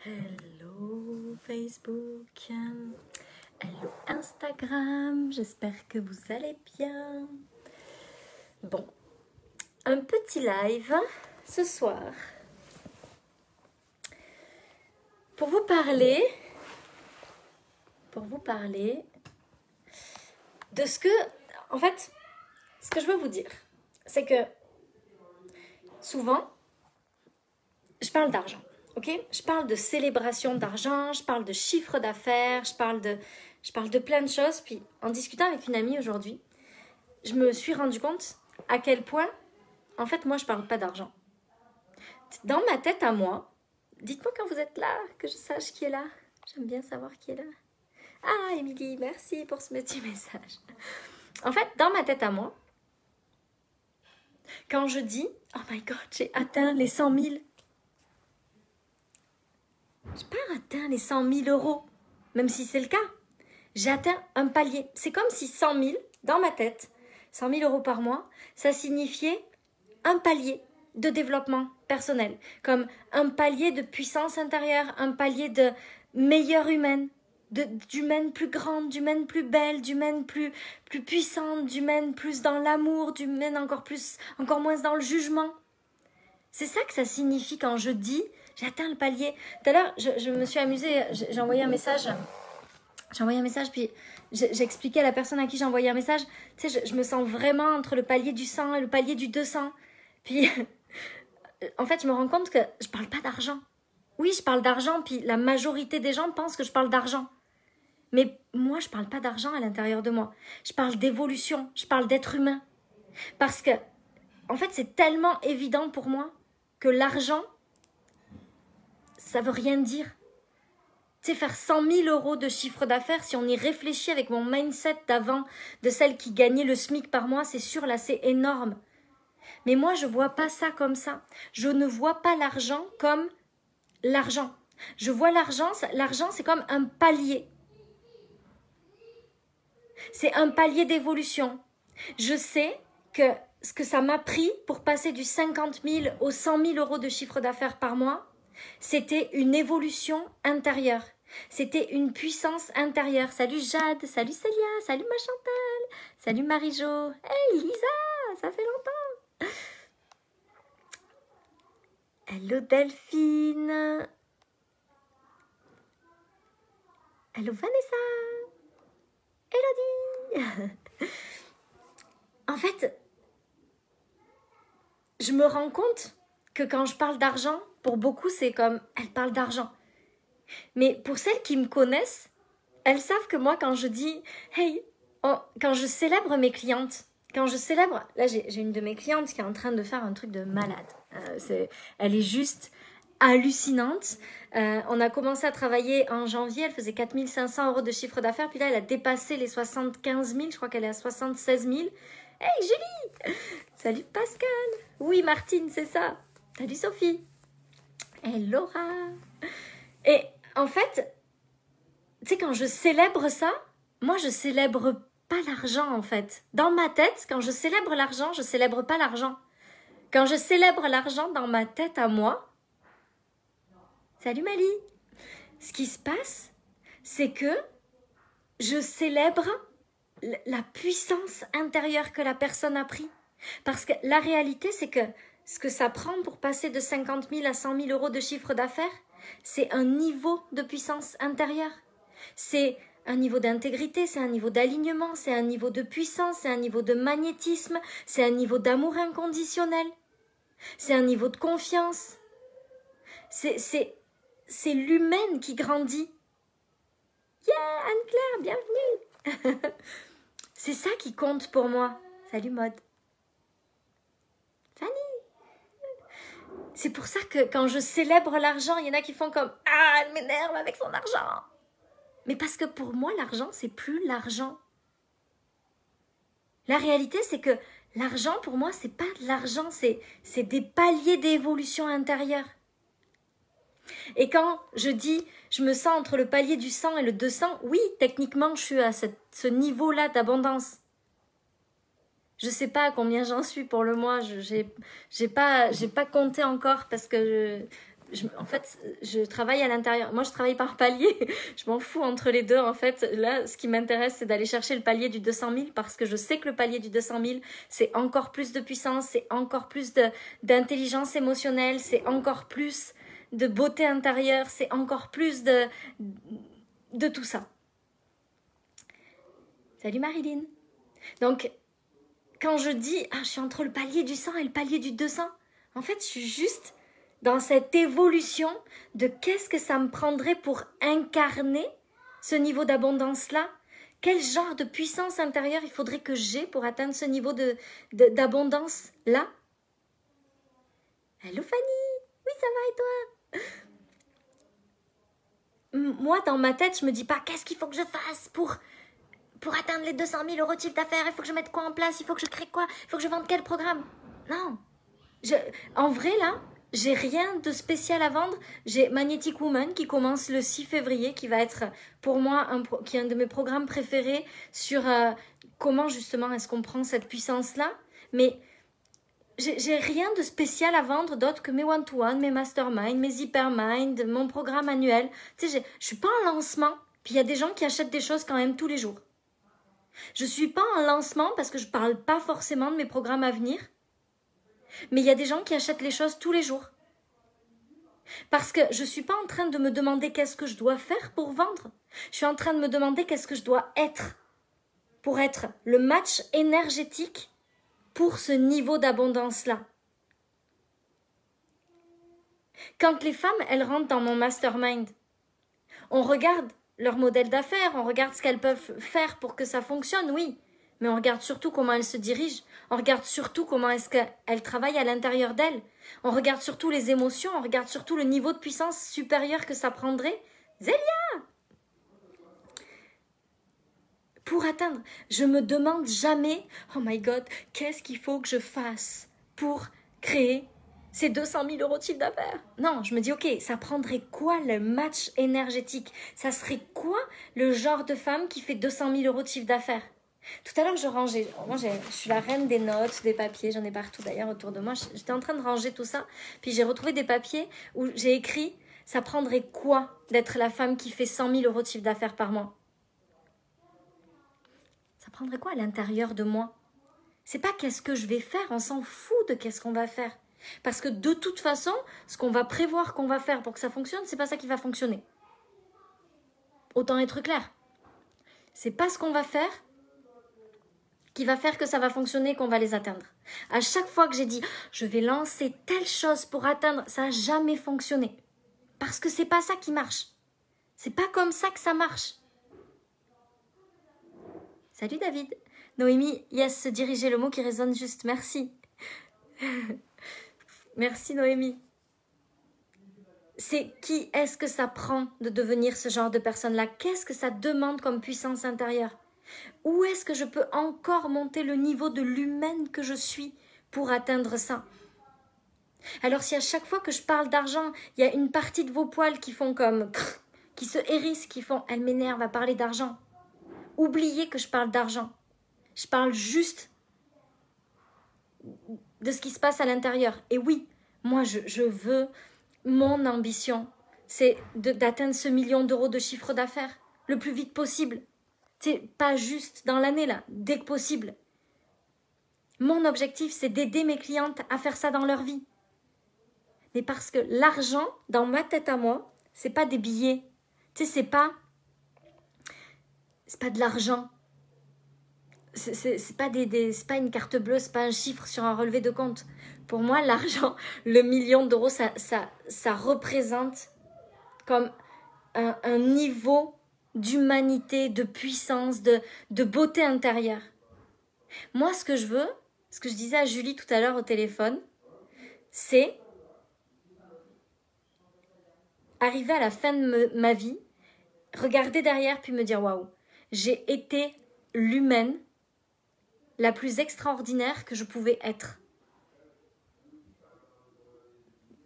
Hello Facebook, hello Instagram, j'espère que vous allez bien. Bon, un petit live ce soir pour vous parler de ce que, en fait, ce que je veux vous dire, c'est que souvent, je parle d'argent. Ok, je parle de célébration d'argent, je parle de chiffre d'affaires, je parle de plein de choses. Puis en discutant avec une amie aujourd'hui, je me suis rendu compte à quel point, en fait, moi, je parle pas d'argent. Dans ma tête à moi, dites-moi quand vous êtes là, que je sache qui est là. J'aime bien savoir qui est là. Ah, Émilie, merci pour ce petit message. En fait, dans ma tête à moi, quand je dis « Oh my God, j'ai atteint les 100 000 », je n'ai pas atteint les 100 000 euros, même si c'est le cas. J'ai atteint un palier. C'est comme si 100 000, dans ma tête, 100 000 euros par mois, ça signifiait un palier de développement personnel, comme un palier de puissance intérieure, un palier de meilleure humaine, d'humaine plus grande, d'humaine plus belle, d'humaine plus puissante, d'humaine plus dans l'amour, d'humaine encore moins dans le jugement. C'est ça que ça signifie quand je dis j'ai atteint le palier. Tout à l'heure, je me suis amusée, j'ai envoyé un message. Puis j'expliquais à la personne à qui j'ai envoyé un message, tu sais, je me sens vraiment entre le palier du 100 et le palier du 200. Puis, en fait, je me rends compte que je parle pas d'argent. Oui, je parle d'argent, puis la majorité des gens pensent que je parle d'argent. Mais moi, je parle pas d'argent à l'intérieur de moi. Je parle d'évolution, je parle d'être humain. Parce que, en fait, c'est tellement évident pour moi que l'argent, ça veut rien dire. Tu sais, faire 100 000 euros de chiffre d'affaires, si on y réfléchit avec mon mindset d'avant, de celle qui gagnait le SMIC par mois, c'est sûr, là, c'est énorme. Mais moi, je vois pas ça comme ça. Je ne vois pas l'argent comme l'argent. Je vois l'argent, c'est comme un palier. C'est un palier d'évolution. Je sais que ce que ça m'a pris pour passer du 50 000 aux 100 000 euros de chiffre d'affaires par mois, c'était une évolution intérieure. C'était une puissance intérieure. Salut Jade, salut Célia, salut ma Chantal, salut Marie-Jo. Hey Lisa, ça fait longtemps. Hello Delphine. Hello Vanessa. Elodie. En fait, je me rends compte que quand je parle d'argent, pour beaucoup, c'est comme elle parle d'argent. Mais pour celles qui me connaissent, elles savent que moi, quand je dis « Hey », quand je célèbre mes clientes, là, j'ai une de mes clientes qui est en train de faire un truc de malade. Elle est juste hallucinante. On a commencé à travailler en janvier, elle faisait 4 500 euros de chiffre d'affaires, puis là, elle a dépassé les 75 000, je crois qu'elle est à 76 000. Hey, Julie! Salut Pascal! Oui, Martine, c'est ça. Salut Sophie! Hey, Laura! Et en fait, tu sais, quand je célèbre ça, moi, je célèbre pas l'argent, en fait. Dans ma tête, quand je célèbre l'argent, je célèbre pas l'argent. Quand je célèbre l'argent dans ma tête à moi, salut Mali! Ce qui se passe, c'est que je célèbre la puissance intérieure que la personne a pris. Parce que la réalité, c'est que ce que ça prend pour passer de 50 000 à 100 000 euros de chiffre d'affaires, c'est un niveau de puissance intérieure. C'est un niveau d'intégrité, c'est un niveau d'alignement, c'est un niveau de puissance, c'est un niveau de magnétisme, c'est un niveau d'amour inconditionnel, c'est un niveau de confiance. C'est l'humaine qui grandit. Yeah, Anne-Claire, bienvenue. C'est ça qui compte pour moi. Salut Maud. Fanny. C'est pour ça que quand je célèbre l'argent, il y en a qui font comme « Ah, elle m'énerve avec son argent !» Mais parce que pour moi, l'argent, c'est plus l'argent. La réalité, c'est que l'argent, pour moi, c'est pas de l'argent, c'est des paliers d'évolution intérieure. Et quand je dis je me sens entre le palier du 100 et le 200, oui, techniquement, je suis à ce niveau-là d'abondance. Je sais pas à combien j'en suis pour le mois, j'ai pas compté encore parce que En fait, je travaille à l'intérieur. Moi, je travaille par palier. Je m'en fous entre les deux. En fait, là, ce qui m'intéresse, c'est d'aller chercher le palier du 200 000 parce que je sais que le palier du 200 000, c'est encore plus de puissance, c'est encore plus d'intelligence émotionnelle, c'est encore plus de beauté intérieure, c'est encore plus de tout ça. Salut Marilyn. Donc, quand je dis, je suis entre le palier du 100 et le palier du 200, en fait, je suis juste dans cette évolution de qu'est-ce que ça me prendrait pour incarner ce niveau d'abondance-là. Quel genre de puissance intérieure il faudrait que j'ai pour atteindre ce niveau d'abondance-là. Hello Fanny, oui ça va et toi? Moi, dans ma tête, je me dis pas qu'est-ce qu'il faut que je fasse pour atteindre les 200 000 euros de chiffre d'affaires. Il faut que je mette quoi en place, il faut que je crée quoi, il faut que je vende quel programme. Non, en vrai là, j'ai rien de spécial à vendre. J'ai Magnetic Woman qui commence le 6 février, qui va être pour moi qui est un de mes programmes préférés sur comment justement est-ce qu'on prend cette puissance-là. Mais j'ai rien de spécial à vendre d'autre que mes one-to-one, mes masterminds, mes hypermind, mon programme annuel. Tu sais, je suis pas en lancement. Puis il y a des gens qui achètent des choses quand même tous les jours. Je suis pas en lancement parce que je parle pas forcément de mes programmes à venir. Mais il y a des gens qui achètent les choses tous les jours. Parce que je ne suis pas en train de me demander qu'est-ce que je dois faire pour vendre. Je suis en train de me demander qu'est-ce que je dois être pour être le match énergétique pour ce niveau d'abondance-là. Quand les femmes, elles rentrent dans mon mastermind, on regarde leur modèle d'affaires, on regarde ce qu'elles peuvent faire pour que ça fonctionne, oui. Mais on regarde surtout comment elles se dirigent. On regarde surtout comment est-ce qu'elles travaillent à l'intérieur d'elles. On regarde surtout les émotions. On regarde surtout le niveau de puissance supérieur que ça prendrait. Zélia! Pour atteindre, je me demande jamais, oh my God, qu'est-ce qu'il faut que je fasse pour créer ces 200 000 euros de chiffre d'affaires? Non, je me dis, ok, ça prendrait quoi le match énergétique? Ça serait quoi le genre de femme qui fait 200 000 euros de chiffre d'affaires? Tout à l'heure, je rangeais. Moi, je suis la reine des notes, des papiers. J'en ai partout d'ailleurs autour de moi. J'étais en train de ranger tout ça. Puis j'ai retrouvé des papiers où j'ai écrit « Ça prendrait quoi d'être la femme qui fait 100 000 euros de chiffre d'affaires par mois ?» Ça prendrait quoi à l'intérieur de moi? C'est pas qu'est-ce que je vais faire. On s'en fout de qu'est-ce qu'on va faire. Parce que de toute façon, ce qu'on va prévoir qu'on va faire pour que ça fonctionne, c'est pas ça qui va fonctionner. Autant être clair. C'est pas ce qu'on va faire qui va faire que ça va fonctionner, qu'on va les atteindre. À chaque fois que j'ai dit « je vais lancer telle chose pour atteindre », ça n'a jamais fonctionné. Parce que c'est pas ça qui marche. C'est pas comme ça que ça marche. Salut David. Noémie, yes, se diriger, le mot qui résonne juste. Merci. Merci Noémie. C'est qui est-ce que ça prend de devenir ce genre de personne-là? Qu'est-ce que ça demande comme puissance intérieure? Où est-ce que je peux encore monter le niveau de l'humaine que je suis pour atteindre ça? Alors si à chaque fois que je parle d'argent, il y a une partie de vos poils qui font comme... qui se hérissent, qui font « elle m'énerve à parler d'argent », oubliez que je parle d'argent. Je parle juste de ce qui se passe à l'intérieur. Et oui, moi je veux, mon ambition, c'est d'atteindre ce 1 million d'euros de chiffre d'affaires le plus vite possible. C'est pas juste dans l'année là, dès que possible. Mon objectif, c'est d'aider mes clientes à faire ça dans leur vie. Mais parce que l'argent, dans ma tête à moi, c'est pas des billets. Tu sais, c'est pas de l'argent. C'est pas c'est pas une carte bleue, c'est pas un chiffre sur un relevé de compte. Pour moi, l'argent, le 1 million d'euros, ça représente comme un niveau d'humanité, de puissance, de beauté intérieure. Moi, ce que je veux, ce que je disais à Julie tout à l'heure au téléphone, c'est arriver à la fin de ma vie, regarder derrière puis me dire « Waouh, j'ai été l'humaine la plus extraordinaire que je pouvais être. »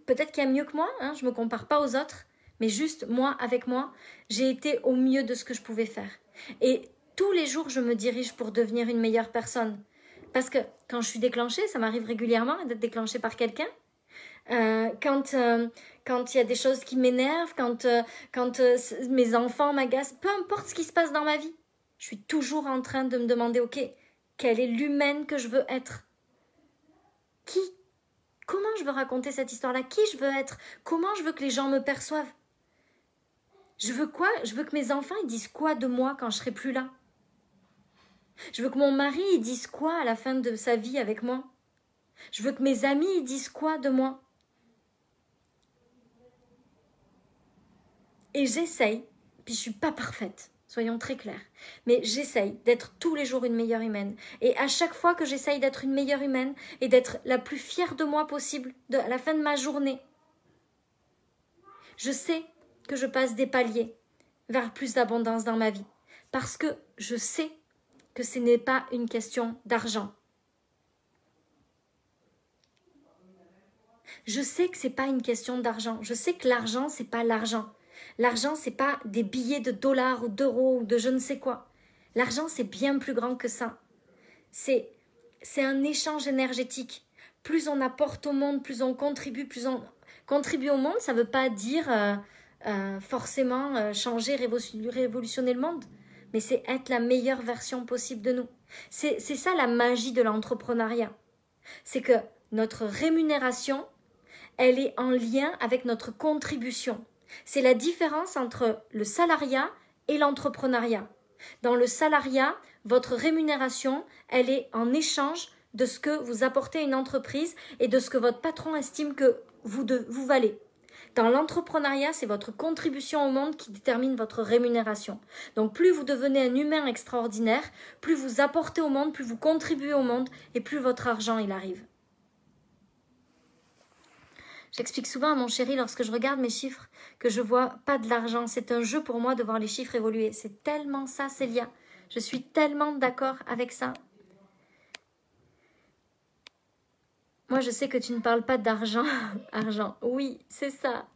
Peut-être qu'il y a mieux que moi, hein, je ne me compare pas aux autres, mais juste moi, avec moi, j'ai été au mieux de ce que je pouvais faire. Et tous les jours, je me dirige pour devenir une meilleure personne. Parce que quand je suis déclenchée, ça m'arrive régulièrement d'être déclenchée par quelqu'un. Quand il y a des choses qui m'énervent, quand mes enfants m'agacent, peu importe ce qui se passe dans ma vie, je suis toujours en train de me demander, ok, quelle est l'humaine que je veux être? Comment je veux raconter cette histoire-là? Qui je veux être? Comment je veux que les gens me perçoivent? Je veux quoi? Je veux que mes enfants ils disent quoi de moi quand je serai plus là? Je veux que mon mari il dise quoi à la fin de sa vie avec moi? Je veux que mes amis ils disent quoi de moi? Et j'essaye, puis je suis pas parfaite, soyons très clairs, mais j'essaye d'être tous les jours une meilleure humaine. Et à chaque fois que j'essaye d'être une meilleure humaine et d'être la plus fière de moi possible à la fin de ma journée, je sais que je passe des paliers vers plus d'abondance dans ma vie. Parce que je sais que ce n'est pas une question d'argent. Je sais que ce n'est pas une question d'argent. Je sais que l'argent, ce n'est pas l'argent. L'argent, ce n'est pas des billets de dollars ou d'euros ou de je ne sais quoi. L'argent, c'est bien plus grand que ça. C'est un échange énergétique. Plus on apporte au monde, plus on contribue au monde. Ça ne veut pas dire forcément changer, révolutionner le monde. Mais c'est être la meilleure version possible de nous. C'est ça la magie de l'entrepreneuriat. C'est que notre rémunération, elle est en lien avec notre contribution. C'est la différence entre le salariat et l'entrepreneuriat. Dans le salariat, votre rémunération, elle est en échange de ce que vous apportez à une entreprise et de ce que votre patron estime que vous valez. Dans l'entrepreneuriat, c'est votre contribution au monde qui détermine votre rémunération. Donc plus vous devenez un humain extraordinaire, plus vous apportez au monde, plus vous contribuez au monde et plus votre argent il arrive. J'explique souvent à mon chéri lorsque je regarde mes chiffres que je vois pas de l'argent. C'est un jeu pour moi de voir les chiffres évoluer. C'est tellement ça, Célia. Je suis tellement d'accord avec ça. Moi, je sais que tu ne parles pas d'argent. Argent, oui, c'est ça.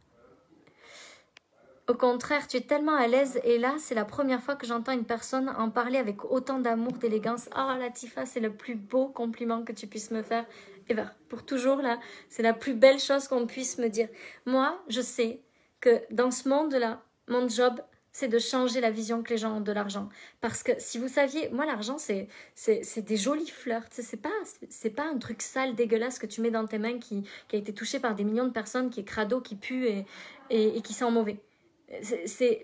Au contraire, tu es tellement à l'aise. Et là, c'est la première fois que j'entends une personne en parler avec autant d'amour, d'élégance. Oh, Latifa, c'est le plus beau compliment que tu puisses me faire. Et bien, pour toujours, là, c'est la plus belle chose qu'on puisse me dire. Moi, je sais que dans ce monde-là, mon job, c'est de changer la vision que les gens ont de l'argent. Parce que si vous saviez, moi, l'argent, c'est des jolies fleurs. C'est pas un truc sale, dégueulasse que tu mets dans tes mains qui a été touché par des millions de personnes, qui est crado, qui pue et qui sent mauvais.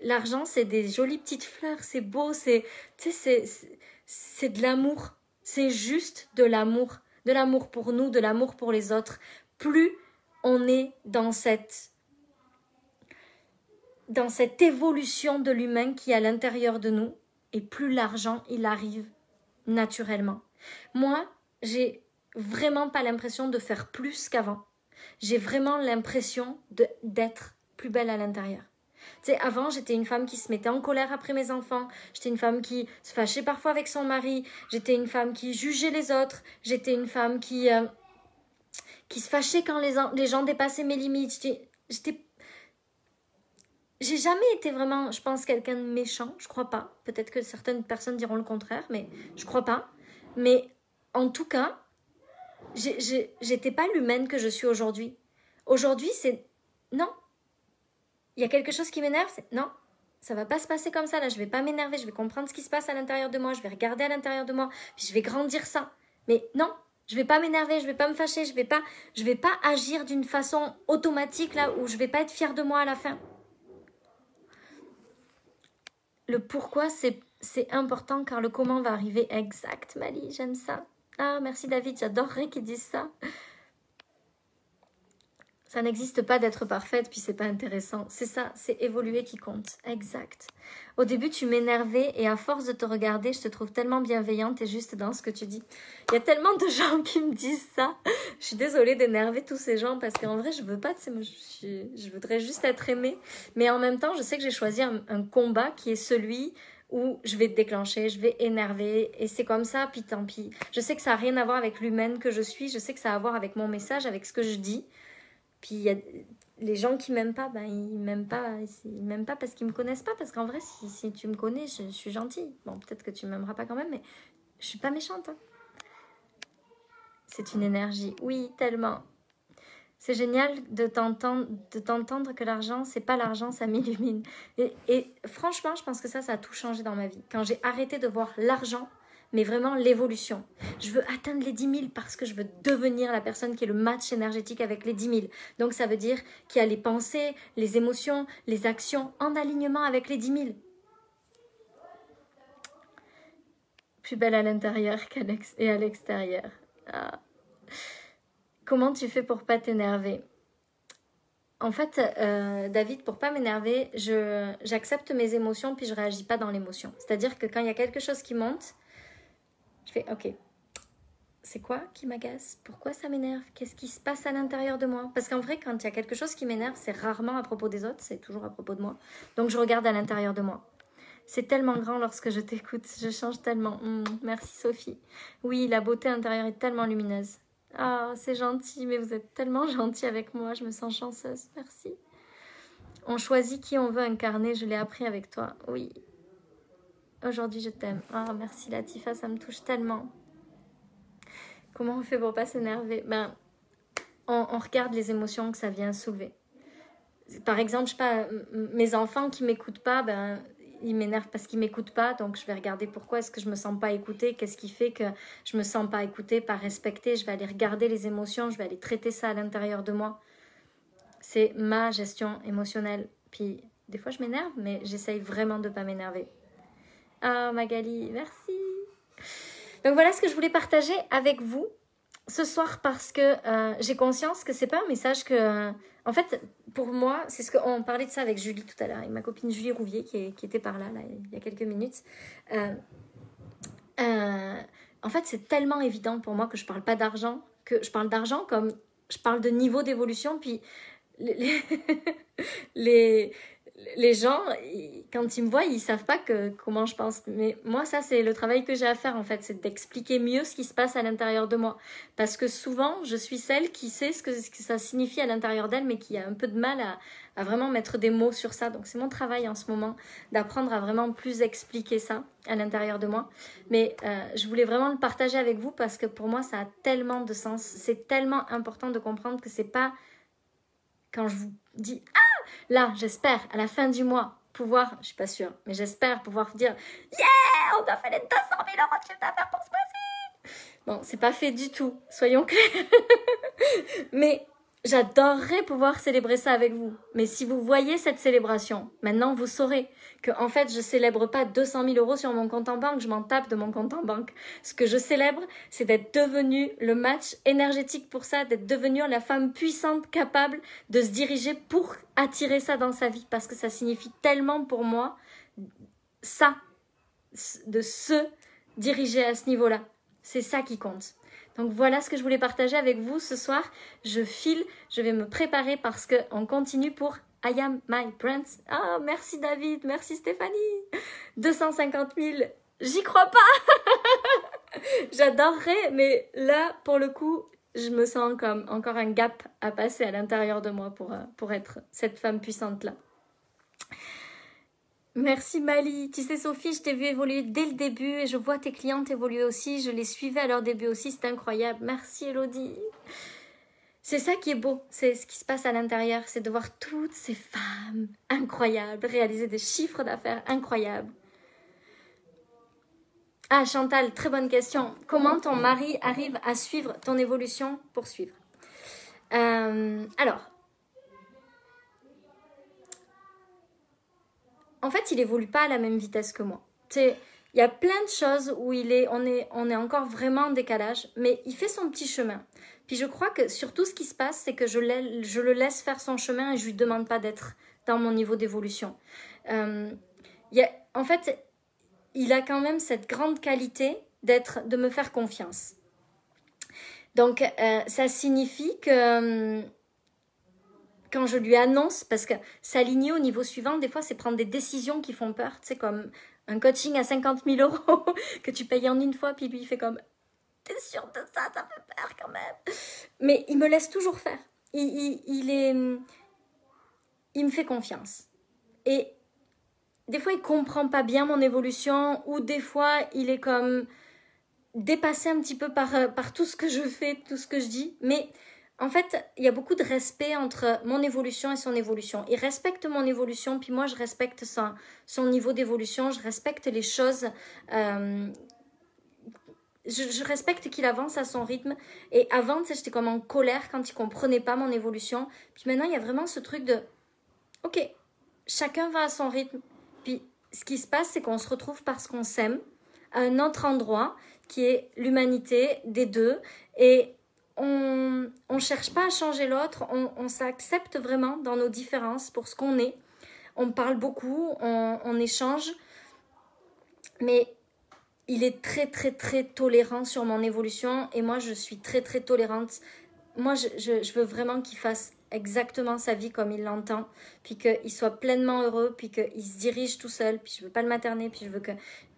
L'argent, c'est des jolies petites fleurs, c'est beau, c'est de l'amour. C'est juste de l'amour. De l'amour pour nous, de l'amour pour les autres. Plus on est dans cette évolution de l'humain qui est à l'intérieur de nous, et plus l'argent, il arrive naturellement. Moi, j'ai vraiment pas l'impression de faire plus qu'avant. J'ai vraiment l'impression d'être plus belle à l'intérieur. Tu sais, avant, j'étais une femme qui se mettait en colère après mes enfants. J'étais une femme qui se fâchait parfois avec son mari. J'étais une femme qui jugeait les autres. J'étais une femme qui se fâchait quand les gens dépassaient mes limites. J'ai jamais été vraiment, je pense, quelqu'un de méchant. Je crois pas. Peut-être que certaines personnes diront le contraire, mais je crois pas. Mais en tout cas, j'étais pas l'humaine que je suis aujourd'hui. Aujourd'hui, c'est... Non. Il y a quelque chose qui m'énerve, non, ça va pas se passer comme ça, là, je vais pas m'énerver, je vais comprendre ce qui se passe à l'intérieur de moi, je vais regarder à l'intérieur de moi, puis je vais grandir ça. Mais non, je vais pas m'énerver, je vais pas me fâcher, je vais pas agir d'une façon automatique, là, où je vais pas être fière de moi à la fin. Le pourquoi, c'est important, car le comment va arriver. Exact, Mali, j'aime ça. Ah, merci David, j'adorerais qu'ils disent ça. Ça n'existe pas d'être parfaite, puis c'est pas intéressant. C'est ça, c'est évoluer qui compte. Exact. Au début, tu m'énervais et à force de te regarder, je te trouve tellement bienveillante et juste dans ce que tu dis. Il y a tellement de gens qui me disent ça. Je suis désolée d'énerver tous ces gens parce qu'en vrai, je veux pas, je voudrais juste être aimée. Mais en même temps, je sais que j'ai choisi un combat qui est celui où je vais te déclencher, je vais énerver et c'est comme ça, puis tant pis. Je sais que ça n'a rien à voir avec l'humaine que je suis, je sais que ça a à voir avec mon message, avec ce que je dis. Puis il y a les gens qui m'aiment pas, ben ils m'aiment pas parce qu'ils me connaissent pas. Parce qu'en vrai, si tu me connais, je suis gentille. Bon, peut-être que tu m'aimeras pas quand même, mais je suis pas méchante. Hein. C'est une énergie, oui, tellement. C'est génial de t'entendre que l'argent, c'est pas l'argent, ça m'illumine. Et franchement, je pense que ça a tout changé dans ma vie. Quand j'ai arrêté de voir l'argent, mais vraiment l'évolution. Je veux atteindre les 10 000 parce que je veux devenir la personne qui est le match énergétique avec les 10 000. Donc ça veut dire qu'il y a les pensées, les émotions, les actions en alignement avec les 10 000. Plus belle à l'intérieur et à l'extérieur. Ah. Comment tu fais pour pas t'énerver? En fait, David, pour pas m'énerver, j'accepte mes émotions puis je réagis pas dans l'émotion. C'est-à-dire que quand il y a quelque chose qui monte, je fais ok, c'est quoi qui m'agace? Pourquoi ça m'énerve? Qu'est-ce qui se passe à l'intérieur de moi? Parce qu'en vrai, quand il y a quelque chose qui m'énerve, c'est rarement à propos des autres, c'est toujours à propos de moi. Donc je regarde à l'intérieur de moi. C'est tellement grand lorsque je t'écoute, je change tellement. Merci Sophie. Oui, la beauté intérieure est tellement lumineuse. Ah, c'est gentil, mais vous êtes tellement gentil avec moi, je me sens chanceuse, merci. On choisit qui on veut incarner, je l'ai appris avec toi, oui. Aujourd'hui, je t'aime. Ah, merci Latifa, ça me touche tellement. Comment on fait pour pas s'énerver? Ben, on regarde les émotions que ça vient soulever. Par exemple, je sais pas, mes enfants qui m'écoutent pas, ben... ils m'énervent parce qu'ils ne m'écoutent pas, donc je vais regarder pourquoi est-ce que je ne me sens pas écoutée, qu'est-ce qui fait que je ne me sens pas écoutée, pas respectée, je vais aller regarder les émotions, je vais aller traiter ça à l'intérieur de moi. C'est ma gestion émotionnelle. Puis des fois je m'énerve, mais j'essaye vraiment de ne pas m'énerver. Ah Magali, merci. Donc voilà ce que je voulais partager avec vous ce soir parce que j'ai conscience que c'est pas un message que... en fait, pour moi, c'est ce qu'on parlait de ça avec Julie tout à l'heure, avec ma copine Julie Rouvier qui était par là, il y a quelques minutes. En fait, c'est tellement évident pour moi que je parle pas d'argent, que je parle d'argent comme je parle de niveau d'évolution, puis les gens, quand ils me voient, ils savent pas comment je pense. Mais moi, ça, c'est le travail que j'ai à faire, en fait. C'est d'expliquer mieux ce qui se passe à l'intérieur de moi. Parce que souvent, je suis celle qui sait ce que ça signifie à l'intérieur d'elle, mais qui a un peu de mal à vraiment mettre des mots sur ça. Donc, c'est mon travail en ce moment, d'apprendre à vraiment plus expliquer ça à l'intérieur de moi. Mais je voulais vraiment le partager avec vous parce que pour moi, ça a tellement de sens. C'est tellement important de comprendre que c'est pas... Quand je vous dis « Ah !» Là, j'espère, à la fin du mois, pouvoir, je suis pas sûre, mais j'espère pouvoir vous dire « Yeah, on a fait les 200 000 € de chiffre d'affaires pour ce mois-ci !» Bon, c'est pas fait du tout, soyons clairs. Mais j'adorerais pouvoir célébrer ça avec vous. Mais si vous voyez cette célébration, maintenant vous saurez que en fait, je célèbre pas 200 000 € sur mon compte en banque, je m'en tape de mon compte en banque. Ce que je célèbre, c'est d'être devenue le match énergétique pour ça, d'être devenue la femme puissante capable de se diriger pour attirer ça dans sa vie. Parce que ça signifie tellement pour moi, ça, de se diriger à ce niveau-là. C'est ça qui compte. Donc voilà ce que je voulais partager avec vous ce soir. Je file, je vais me préparer parce qu'on continue pour I Am My Brand. Ah, merci David, merci Stéphanie. 250 000, j'y crois pas. J'adorerais, mais là, pour le coup, je me sens comme encore un gap à passer à l'intérieur de moi pour être cette femme puissante-là. Merci Mali. Tu sais Sophie, je t'ai vu évoluer dès le début et je vois tes clientes évoluer aussi. Je les suivais à leur début aussi, c'est incroyable. Merci Elodie. C'est ça qui est beau, c'est ce qui se passe à l'intérieur, c'est de voir toutes ces femmes incroyables réaliser des chiffres d'affaires incroyables. Ah Chantal, très bonne question. Comment ton mari arrive à suivre ton évolution pour suivre? Alors, en fait, il évolue pas à la même vitesse que moi. Il y a plein de choses où on est encore vraiment en décalage, mais il fait son petit chemin. Puis je crois que surtout ce qui se passe, c'est que je le laisse faire son chemin et je lui demande pas d'être dans mon niveau d'évolution. En fait, il a quand même cette grande qualité de me faire confiance. Donc, ça signifie que... quand je lui annonce, parce que s'aligner au niveau suivant, des fois, c'est prendre des décisions qui font peur. Tu sais, comme un coaching à 50 000 € que tu payes en une fois, puis lui, il fait comme « T'es sûr de ça? Ça fait peur quand même. » Mais il me laisse toujours faire. Il me fait confiance. Et des fois, il comprend pas bien mon évolution, ou des fois, il est comme dépassé un petit peu par tout ce que je fais, tout ce que je dis. Mais en fait, il y a beaucoup de respect entre mon évolution et son évolution. Il respecte mon évolution, puis moi, je respecte son niveau d'évolution. Je respecte les choses. Je respecte qu'il avance à son rythme. Et avant, tu sais, j'étais comme en colère quand il comprenait pas mon évolution. Puis maintenant, il y a vraiment ce truc de, ok, chacun va à son rythme. Puis ce qui se passe, c'est qu'on se retrouve parce qu'on s'aime à un autre endroit qui est l'humanité des deux. Et on ne cherche pas à changer l'autre. On s'accepte vraiment dans nos différences pour ce qu'on est. On parle beaucoup, on échange. Mais il est très, très, très tolérant sur mon évolution. Et moi, je suis très, très tolérante. Moi, je veux vraiment qu'il fasse exactement sa vie comme il l'entend, puis qu'il soit pleinement heureux, puis qu'il se dirige tout seul, puis je veux pas le materner, puis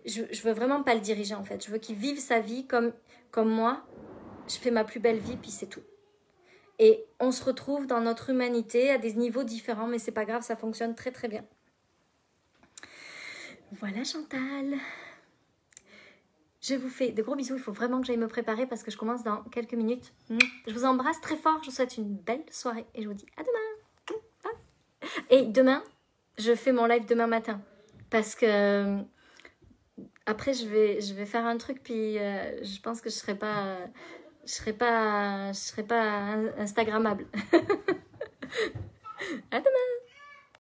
je veux vraiment pas le diriger en fait. Je veux qu'il vive sa vie comme moi. Je fais ma plus belle vie, puis c'est tout. Et on se retrouve dans notre humanité à des niveaux différents, mais c'est pas grave, ça fonctionne très très bien. Voilà Chantal. Je vous fais de gros bisous, il faut vraiment que j'aille me préparer parce que je commence dans quelques minutes. Je vous embrasse très fort, je vous souhaite une belle soirée et je vous dis à demain. Et demain, je fais mon live demain matin parce que après je vais faire un truc puis je pense que je serai pas instagrammable. À demain.